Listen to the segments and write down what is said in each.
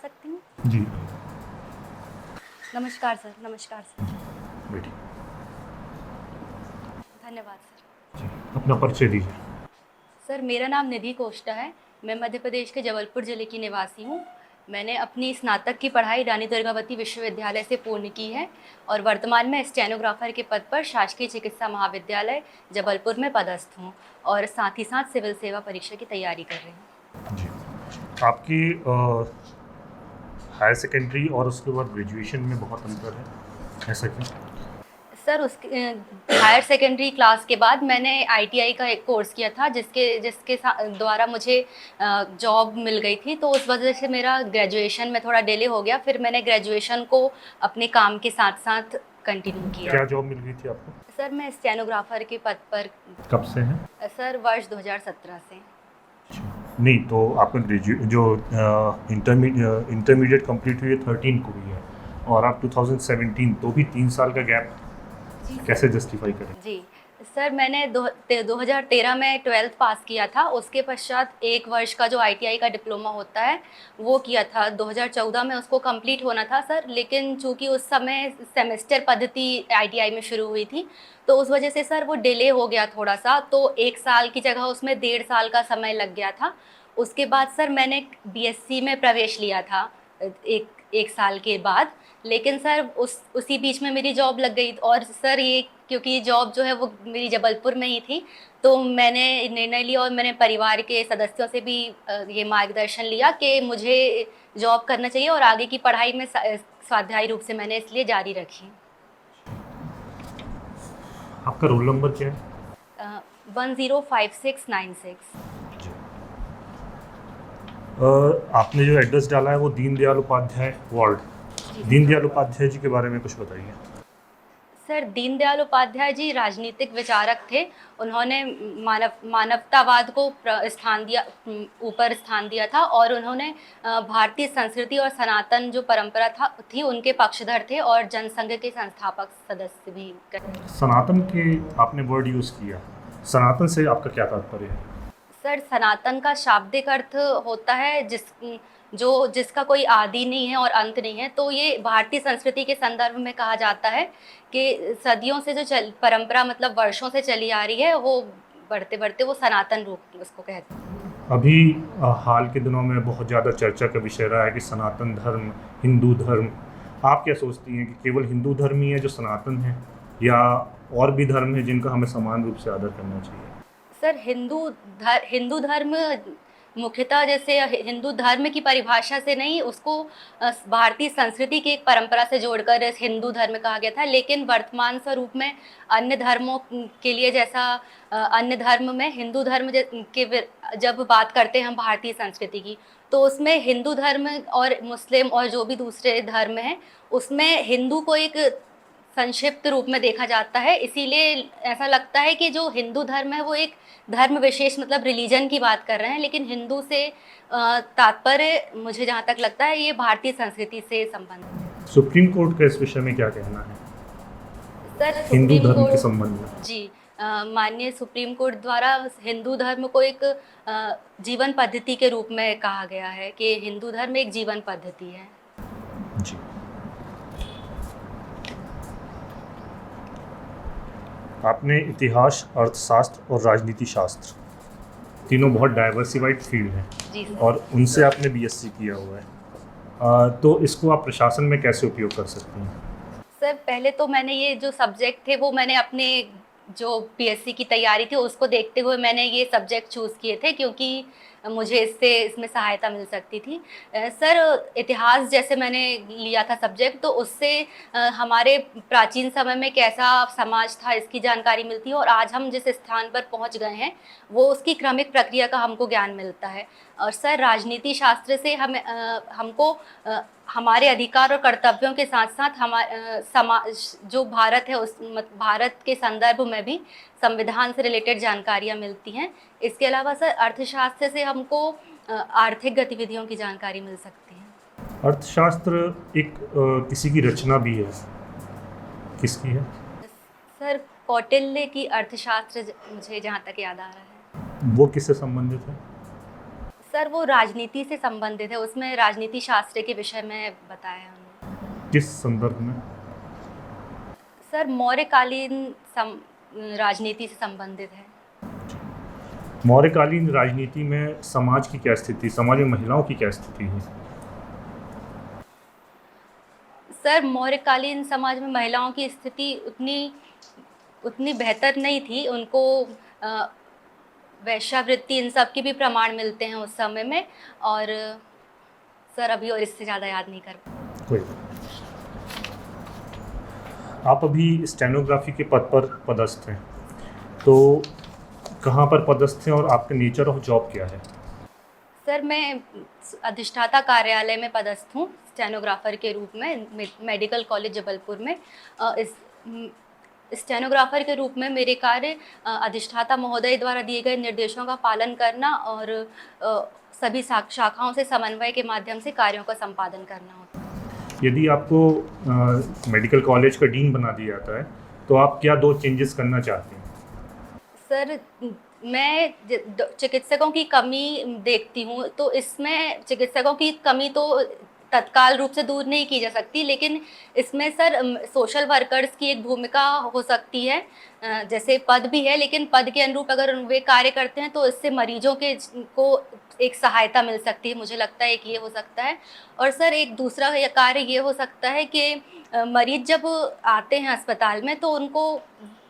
सकती हूँ? जी। नमस्कार सर, नमस्कार सर। बैठिए। धन्यवाद सर। जी, अपना परिचय दीजिए। सर मेरा नाम निधि कोष्टा है। मैं मध्य प्रदेश के जबलपुर ज़िले की निवासी हूँ। मैंने अपनी स्नातक की पढ़ाई रानी दुर्गावती विश्वविद्यालय से पूर्ण की है और वर्तमान में स्टेनोग्राफर के पद पर शासकीय चिकित्सा महाविद्यालय जबलपुर में पदस्थ हूँ और साथ ही साथ सिविल सेवा परीक्षा की तैयारी कर रही हूँ। जी। आपकी हायर सेकेंडरी और उसके बाद ग्रेजुएशन में बहुत अंतर है, ऐसा क्यों? सर उसके हायर सेकेंडरी क्लास के बाद मैंने आईटीआई का एक कोर्स किया था जिसके जिसके द्वारा मुझे जॉब मिल गई थी, तो उस वजह से मेरा ग्रेजुएशन में थोड़ा डिले हो गया। फिर मैंने ग्रेजुएशन को अपने काम के साथ साथ कंटिन्यू किया। क्या जॉब मिल गई थी आपको? सर मैं स्टेनोग्राफर के पद पर। कब से है? सर वर्ष 2017 से। नहीं, तो आपका जो इंटरमीडिएट कंप्लीट हुई है 13 को हुई है और आप 2017, तो भी 3 साल का गैप कैसे जस्टिफाई करें? जी सर, मैंने 2013 में 12th पास किया था। उसके पश्चात 1 वर्ष का जो आईटीआई का डिप्लोमा होता है वो किया था। 2014 में उसको कंप्लीट होना था सर, लेकिन चूंकि उस समय सेमेस्टर पद्धति आईटीआई में शुरू हुई थी, तो उस वजह से सर वो डिले हो गया थोड़ा सा, तो 1 साल की जगह उसमें 1.5 साल का समय लग गया था। उसके बाद सर मैंने बीएससी में प्रवेश लिया था एक साल के बाद, लेकिन सर उसी बीच में मेरी जॉब लग गई। और सर ये क्योंकि जॉब जो है वो मेरी जबलपुर में ही थी, तो मैंने निर्णय लिया और मैंने परिवार के सदस्यों से भी ये मार्गदर्शन लिया कि मुझे जॉब करना चाहिए और आगे की पढ़ाई में स्वाध्यायी रूप से मैंने इसलिए जारी रखी। आपका रोल नंबर क्या है? 105696। आपने जो एड्रेस डाला है वो दीनदयाल उपाध्याय वार्ड, दीनदयाल उपाध्याय जी के बारे में कुछ बताइए। सर दीनदयाल उपाध्याय जी राजनीतिक विचारक थे। उन्होंने मानवतावाद को ऊपर स्थान दिया था और उन्होंने भारतीय संस्कृति और सनातन जो परंपरा थी उनके पक्षधर थे और जनसंघ के संस्थापक सदस्य भी। सनातन के आपने वर्ड यूज़ किया, सनातन से आपका क्या तात्पर्य है? सर सनातन का शाब्दिक अर्थ होता है जिसका कोई आदि नहीं है और अंत नहीं है। तो ये भारतीय संस्कृति के संदर्भ में कहा जाता है कि सदियों से जो परंपरा मतलब वर्षों से चली आ रही है, वो बढ़ते बढ़ते वो सनातन रूप उसको कहते हैं। अभी हाल के दिनों में बहुत ज़्यादा चर्चा का विषय रहा है कि सनातन धर्म, हिंदू धर्म। आप क्या सोचती हैं कि केवल हिंदू धर्म ही है जो सनातन है या और भी धर्म है जिनका हमें समान रूप से आदर करना चाहिए? सर हिंदू धर्म मुख्यतः जैसे हिंदू धर्म की परिभाषा से नहीं, उसको भारतीय संस्कृति की एक परंपरा से जोड़कर हिंदू धर्म कहा गया था। लेकिन वर्तमान स्वरूप में अन्य धर्मों के लिए जैसा अन्य धर्म में हिंदू धर्म के जब बात करते हैं हम भारतीय संस्कृति की, तो उसमें हिंदू धर्म और मुस्लिम और जो भी दूसरे धर्म हैं उसमें हिंदू को एक संक्षिप्त रूप में देखा जाता है। इसीलिए ऐसा लगता है कि जो हिंदू धर्म है वो एक धर्म विशेष मतलब रिलीजन की बात कर रहे हैं, लेकिन हिंदू से तात्पर्य मुझे जहाँ तक लगता है ये भारतीय संस्कृति से संबंधित है। सुप्रीम कोर्ट का इस विषय में क्या कहना है सर हिंदू सुप्रीम धर्म के कोर्ट संबंध में? जी माननीय सुप्रीम कोर्ट द्वारा हिंदू धर्म को एक जीवन पद्धति के रूप में कहा गया है कि हिंदू धर्म एक जीवन पद्धति है। जी। आपने इतिहास, अर्थशास्त्र और राजनीति शास्त्र तीनों बहुत डाइवर्सिफाइड फील्ड हैं जी सर। और उनसे आपने बीएससी किया हुआ है, तो इसको आप प्रशासन में कैसे उपयोग कर सकते हैं? सर पहले तो मैंने ये जो सब्जेक्ट थे वो मैंने अपने जो पीएससी की तैयारी थी उसको देखते हुए मैंने ये सब्जेक्ट चूज़ किए थे, क्योंकि मुझे इसमें सहायता मिल सकती थी। सर इतिहास जैसे मैंने लिया था सब्जेक्ट, तो उससे हमारे प्राचीन समय में कैसा समाज था इसकी जानकारी मिलती है और आज हम जिस स्थान पर पहुंच गए हैं वो उसकी क्रमिक प्रक्रिया का हमको ज्ञान मिलता है। और सर राजनीति शास्त्र से हमको हमारे अधिकार और कर्तव्यों के साथ साथ समाज जो भारत है भारत के संदर्भ में भी संविधान से रिलेटेड जानकारियाँ मिलती हैं। इसके अलावा सर अर्थशास्त्र से हमको आर्थिक गतिविधियों की जानकारी मिल सकती है। अर्थशास्त्र एक किसी की रचना भी है, किसकी है? सर कौटिल्य की अर्थशास्त्र मुझे जहाँ तक याद आ रहा है। वो किससे संबंधित है? सर वो राजनीति से संबंधित है, उसमें राजनीति शास्त्र के विषय में बताया है उन्होंने। किस संदर्भ में? सर मौर्यकालीन राजनीति से संबंधित है। मौर्यकालीन राजनीति में समाज की क्या स्थिति, समाज में महिलाओं की क्या स्थिति है? सर मौर्यकालीन समाज में महिलाओं की स्थिति उतनी बेहतर नहीं थी। उनको वेश्यावृत्ति इन सब के भी प्रमाण मिलते हैं उस समय में। और सर अभी और इससे ज़्यादा याद नहीं कर पाऊँ। कोई बात नहीं। आप अभी स्टेनोग्राफी के पद पर पदस्थ हैं, तो कहाँ पर पदस्थ हैं और आपका नेचर ऑफ जॉब क्या है? सर मैं अधिष्ठाता कार्यालय में पदस्थ हूँ स्टेनोग्राफर के रूप में, मेडिकल कॉलेज जबलपुर में। इस स्टेनोग्राफर के रूप में मेरे कार्य अधिष्ठाता महोदय द्वारा दिए गए निर्देशों का पालन करना और सभी शाखाओं से समन्वय के माध्यम से कार्यों का संपादन करना होता है। यदि आपको मेडिकल कॉलेज का डीन बना दिया जाता है तो आप क्या 2 चेंजेस करना चाहते हैं? सर मैं चिकित्सकों की कमी देखती हूँ, तो इसमें चिकित्सकों की कमी तो तत्काल रूप से दूर नहीं की जा सकती, लेकिन इसमें सर सोशल वर्कर्स की एक भूमिका हो सकती है। जैसे पद भी है, लेकिन पद के अनुरूप अगर वे कार्य करते हैं तो इससे मरीजों के को एक सहायता मिल सकती है, मुझे लगता है कि ये हो सकता है। और सर एक दूसरा कार्य ये हो सकता है कि मरीज जब आते हैं अस्पताल में तो उनको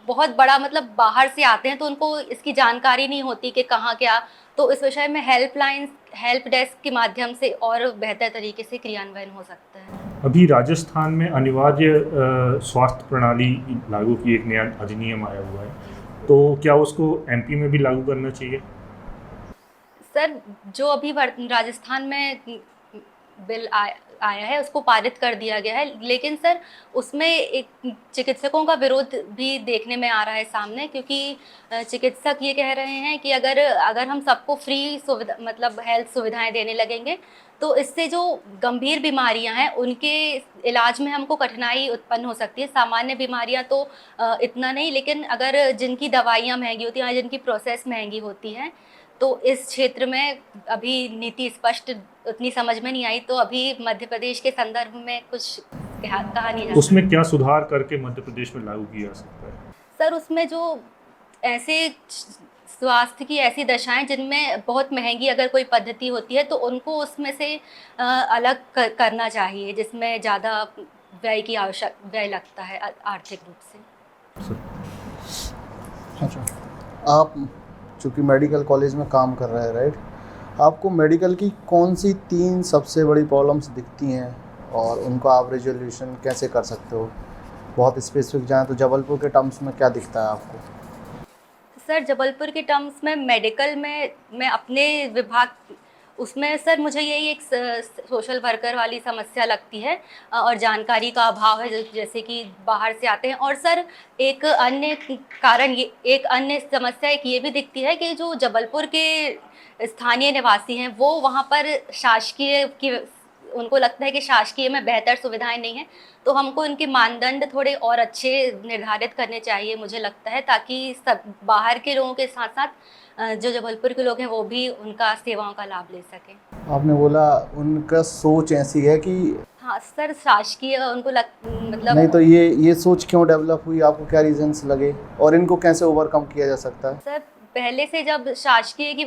बहुत बड़ा मतलब बाहर से आते हैं तो उनको इसकी जानकारी नहीं होती कि कहाँ क्या, तो इस विषय में हेल्प डेस्क के माध्यम से और बेहतर तरीके से क्रियान्वयन हो सकता है। अभी राजस्थान में अनिवार्य स्वास्थ्य प्रणाली लागू की एक नया अधिनियम आया हुआ है, तो क्या उसको एमपी में भी लागू करना चाहिए? सर जो अभी राजस्थान में बिल आया है उसको पारित कर दिया गया है, लेकिन सर उसमें एक चिकित्सकों का विरोध भी देखने में आ रहा है सामने, क्योंकि चिकित्सक ये कह रहे हैं कि अगर हम सबको फ्री सुविधा मतलब हेल्थ सुविधाएं देने लगेंगे तो इससे जो गंभीर बीमारियां हैं उनके इलाज में हमको कठिनाई उत्पन्न हो सकती है। सामान्य बीमारियां तो इतना नहीं, लेकिन अगर जिनकी दवाइयाँ महंगी होती हैं, जिनकी प्रोसेस महंगी होती हैं, तो इस क्षेत्र में अभी नीति स्पष्ट उतनी समझ में नहीं आई, तो अभी मध्य प्रदेश के संदर्भ में कुछ कहा नहीं जा सकता। उसमें क्या सुधार करके मध्य प्रदेश में लागू किया जा सकता है? सर उसमें जो ऐसे स्वास्थ्य की ऐसी दशाएं जिनमें बहुत महंगी अगर कोई पद्धति होती है तो उनको उसमें से अलग करना चाहिए, जिसमें ज़्यादा व्यय लगता है आर्थिक रूप से। अच्छा, आप चूँकि मेडिकल कॉलेज में काम कर रहे हैं, राइट? आपको मेडिकल की कौन सी 3 सबसे बड़ी प्रॉब्लम्स दिखती हैं और उनका आप रेजोल्यूशन कैसे कर सकते हो? बहुत स्पेसिफिक जाएँ तो जबलपुर के टर्म्स में क्या दिखता है आपको? सर जबलपुर के टर्म्स में मेडिकल में मैं अपने विभाग उसमें सर मुझे यही एक सोशल वर्कर वाली समस्या लगती है और जानकारी का अभाव है, जैसे कि बाहर से आते हैं। और सर एक अन्य कारण एक अन्य समस्या एक ये भी दिखती है कि जो जबलपुर के स्थानीय निवासी हैं वो वहाँ पर शासकीय की उनको लगता है कि शासकीय में बेहतर सुविधाएं नहीं हैं, तो हमको इनके मानदंड थोड़े और अच्छे निर्धारित करने चाहिए मुझे लगता है, ताकि सब बाहर के लोगों के साथ साथ जो जबलपुर के लोग हैं वो भी उनका सेवाओं का लाभ ले सकें। आपने बोला उनका सोच ऐसी है कि हाँ सर, शासकीय उनको मतलब नहीं, तो ये सोच क्यों डेवलप हुई, आपको क्या रीजंस लगे और इनको कैसे ओवरकम किया जा सकता है? सर पहले से जब शासकीय की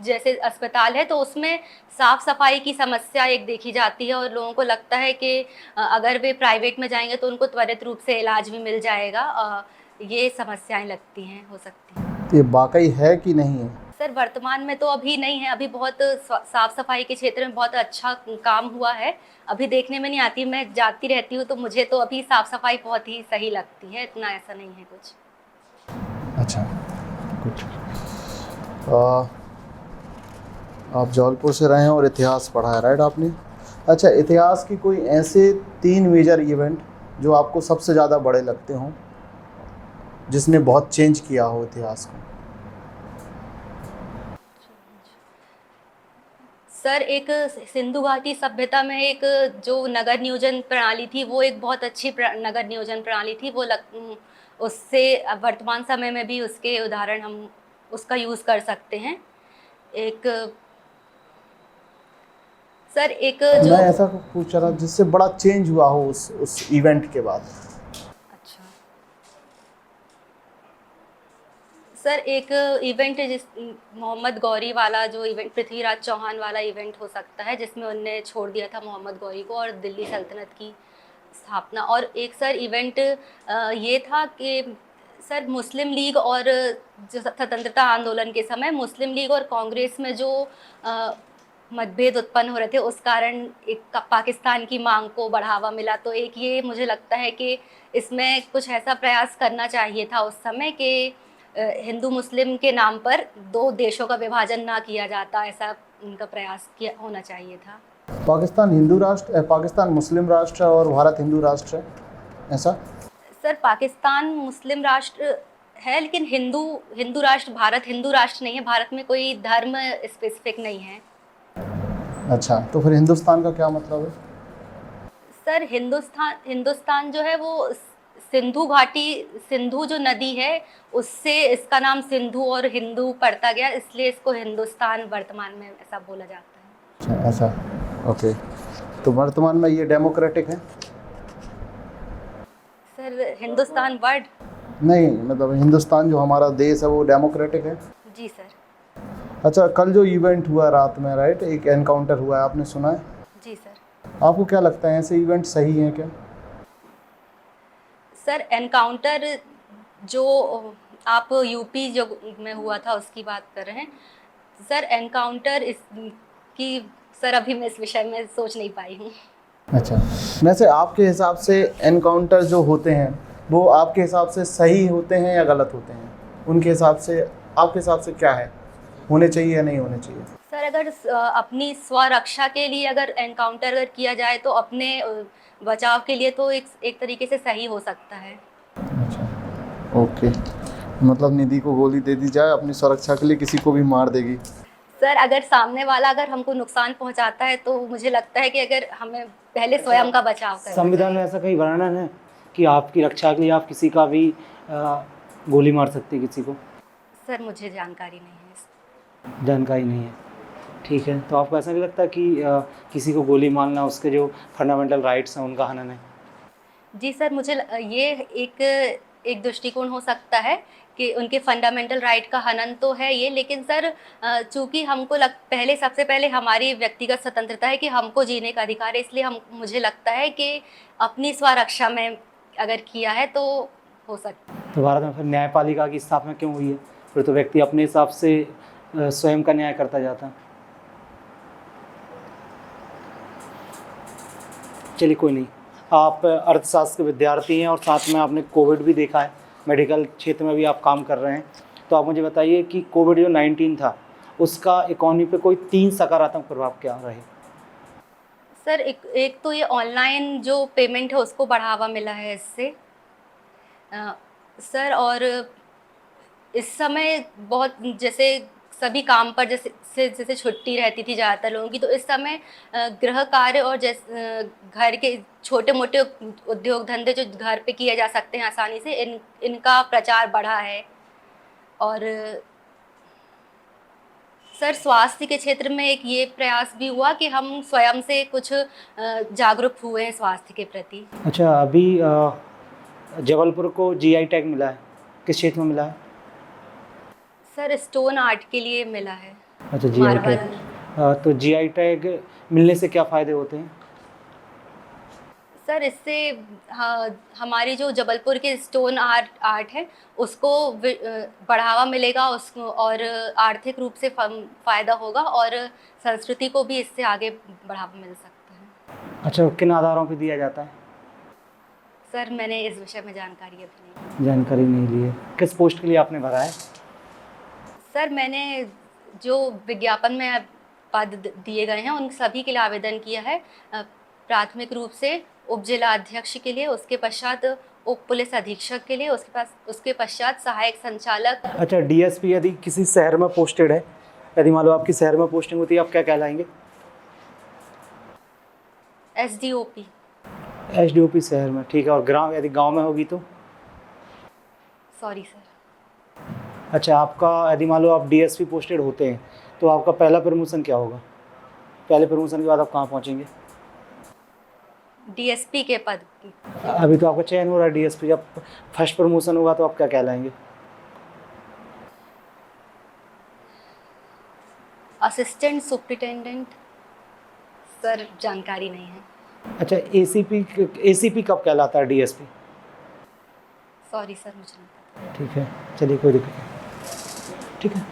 जैसे अस्पताल है तो उसमें साफ सफाई की समस्या एक देखी जाती है और लोगों को लगता है कि अगर वे प्राइवेट में जाएंगे तो उनको त्वरित रूप से इलाज भी मिल जाएगा। ये समस्याएं लगती हैं, हो सकती हैं। ये वाकई है कि नहीं है? सर वर्तमान में तो अभी नहीं है, अभी बहुत साफ सफाई के क्षेत्र में बहुत अच्छा काम हुआ है, अभी देखने में नहीं आती। मैं जाती रहती हूँ तो मुझे तो अभी साफ सफाई बहुत ही सही लगती है, इतना ऐसा नहीं है कुछ। अच्छा, गुड। आप जबलपुर से रहे हैं और इतिहास पढ़ा है, राइट आपने? अच्छा, इतिहास की कोई ऐसे 3 मेजर इवेंट जो आपको सबसे ज़्यादा बड़े लगते हों, जिसने बहुत चेंज किया हो इतिहास को? सर एक सिंधु घाटी सभ्यता में एक जो नगर नियोजन प्रणाली थी वो एक बहुत अच्छी नगर नियोजन प्रणाली थी। उससे वर्तमान समय में भी उसके उदाहरण हम उसका यूज़ कर सकते हैं। एक सर एक जो मैं ऐसा पूछ रहा जिससे बड़ा चेंज हुआ हो उस इवेंट के बाद। अच्छा सर एक इवेंट जिस मोहम्मद गौरी वाला जो इवेंट, पृथ्वीराज चौहान वाला इवेंट हो सकता है, जिसमें उनने छोड़ दिया था मोहम्मद गौरी को और दिल्ली सल्तनत की स्थापना। और एक सर इवेंट ये था कि सर मुस्लिम लीग और जो स्वतंत्रता आंदोलन के समय मुस्लिम लीग और कांग्रेस में जो अ, मतभेद उत्पन्न हो रहे थे, उस कारण एक पाकिस्तान की मांग को बढ़ावा मिला। तो एक ये मुझे लगता है कि इसमें कुछ ऐसा प्रयास करना चाहिए था उस समय कि हिंदू मुस्लिम के नाम पर दो देशों का विभाजन ना किया जाता, ऐसा उनका प्रयास किया होना चाहिए था। पाकिस्तान हिंदू राष्ट्र, पाकिस्तान मुस्लिम राष्ट्र है और भारत हिंदू राष्ट्र है, ऐसा? सर पाकिस्तान मुस्लिम राष्ट्र है, लेकिन हिंदू हिंदू राष्ट्र, भारत हिंदू राष्ट्र नहीं है। भारत में कोई धर्म स्पेसिफिक नहीं है। अच्छा, तो फिर हिंदुस्तान का क्या मतलब है? सर हिंदुस्तान जो है वो सिंधु घाटी, सिंधु जो नदी है उससे इसका नाम सिंधु और हिंदू पड़ता गया, इसलिए इसको हिंदुस्तान वर्तमान में ऐसा बोला जाता है। अच्छा, ऐसा, ओके। तो वर्तमान में ये डेमोक्रेटिक है? Sir Hindustan word? नहीं, मतलब हिंदुस्तान जो हमारा देश है वो डेमोक्रेटिक है? जी सर। अच्छा, कल जो इवेंट हुआ रात में, राइट, एक एनकाउंटर हुआ है, आपने सुना है? जी सर। आपको क्या लगता है, ऐसे इवेंट सही हैं क्या? सर एनकाउंटर जो आप यूपी जो में हुआ था उसकी बात कर रहे हैं। सर एनकाउंटर इस की सर अभी मैं इस विषय में सोच नहीं पाई हूँ। अच्छा, वैसे आपके हिसाब से एनकाउंटर जो होते हैं वो आपके हिसाब से सही होते हैं या गलत होते हैं? उनके हिसाब से, आपके हिसाब से क्या है, होने चाहिए या नहीं होने चाहिए? सर अगर अपनी स्वरक्षा के लिए अगर एनकाउंटर अगर किया जाए तो अपने बचाव के लिए तो एक तरीके से सही हो सकता है। अच्छा, ओके। मतलब निधि को गोली दे दी जाए अपनी सुरक्षा के लिए, किसी को भी मार देगी? सर अगर सामने वाला अगर हमको नुकसान पहुंचाता है तो मुझे लगता है कि अगर हमें पहले स्वयं का बचाव करना संविधान में ऐसा कहीं वर्णन है कि आपकी रक्षा के लिए आप किसी का भी गोली मार सकते हैं किसी को? सर मुझे जानकारी नहीं है। जानकारी नहीं है, ठीक है। तो आपको ऐसा नहीं लगता कि किसी को गोली मारना उसके जो फंडामेंटल राइट्स हैं उनका हनन है? जी सर, मुझे ये एक दृष्टिकोण हो सकता है कि उनके फंडामेंटल राइट का हनन तो है ये, लेकिन सर चूँकि हमको पहले सबसे पहले हमारी व्यक्तिगत स्वतंत्रता है कि हमको जीने का अधिकार है, इसलिए मुझे लगता है कि अपनी स्वरक्षा में अगर किया है तो हो सकता है। तो भारत में फिर न्यायपालिका की स्थापना क्यों हुई है? फिर तो व्यक्ति अपने हिसाब से स्वयं का न्याय करता जाता। चलिए कोई नहीं, आप अर्थशास्त्र के विद्यार्थी हैं और साथ में आपने कोविड भी देखा है, मेडिकल क्षेत्र में भी आप काम कर रहे हैं। तो आप मुझे बताइए कि कोविड जो 19 था उसका इकॉनमी पे कोई 3 सकारात्मक प्रभाव क्या रहे? सर एक तो ये ऑनलाइन जो पेमेंट है उसको बढ़ावा मिला है इससे सर, और इस समय बहुत जैसे सभी काम पर जैसे छुट्टी रहती थी ज़्यादातर लोगों की, तो इस समय गृह कार्य और घर के छोटे मोटे उद्योग धंधे जो घर पे किए जा सकते हैं आसानी से, इनका प्रचार बढ़ा है। और सर स्वास्थ्य के क्षेत्र में एक ये प्रयास भी हुआ कि हम स्वयं से कुछ जागरूक हुए हैं स्वास्थ्य के प्रति। अच्छा, अभी जबलपुर को जीआई टैग मिला है, किस क्षेत्र में मिला है? सर स्टोन आर्ट के लिए मिला है। अच्छा, जीआई टैग। तो जीआई टैग मिलने से क्या फ़ायदे होते हैं? सर इससे हमारी जो जबलपुर के स्टोन आर्ट है उसको बढ़ावा मिलेगा उसको, और आर्थिक रूप से फ़ायदा होगा और संस्कृति को भी इससे आगे बढ़ावा मिल सकता है। अच्छा, किन आधारों पे दिया जाता है? सर मैंने इस विषय में जानकारी अभी नहीं। जानकारी नहीं ली है। किस पोस्ट के लिए आपने भरा है? सर मैंने जो विज्ञापन में पद दिए गए हैं उन सभी के लिए आवेदन किया है। प्राथमिक रूप से उप जिला अध्यक्ष के लिए, उसके पश्चात उप पुलिस अधीक्षक के लिए, उसके पश्चात सहायक संचालक। अच्छा, डीएसपी यदि किसी शहर में पोस्टेड है, यदि मान लो आपकी शहर में पोस्टिंग होती है, आप क्या कहलाएंगे? एसडीओपी। एसडीओपी शहर में, ठीक है। और ग्राम, यदि गांव में होगी तो? Sorry sir. अच्छा, आपका यदि मान लो आप डीएसपी पोस्टेड होते हैं तो आपका पहला प्रमोशन क्या होगा? पहले प्रमोशन के बाद आप कहाँ पहुँचेंगे? डीएसपी के पद की। अभी तो आपका चयन हो रहा है डीएसपी, जब फर्स्ट प्रमोशन होगा तो आप क्या कहलाएंगे? असिस्टेंट सुपरिटेंडेंट सर, जानकारी नहीं है। अच्छा, एसीपी कब कहलाता है डीएसपी? सॉरी सर, मुझे नहीं पता। ठीक है, चलिए कोई दिक्कत नहीं, ठीक है।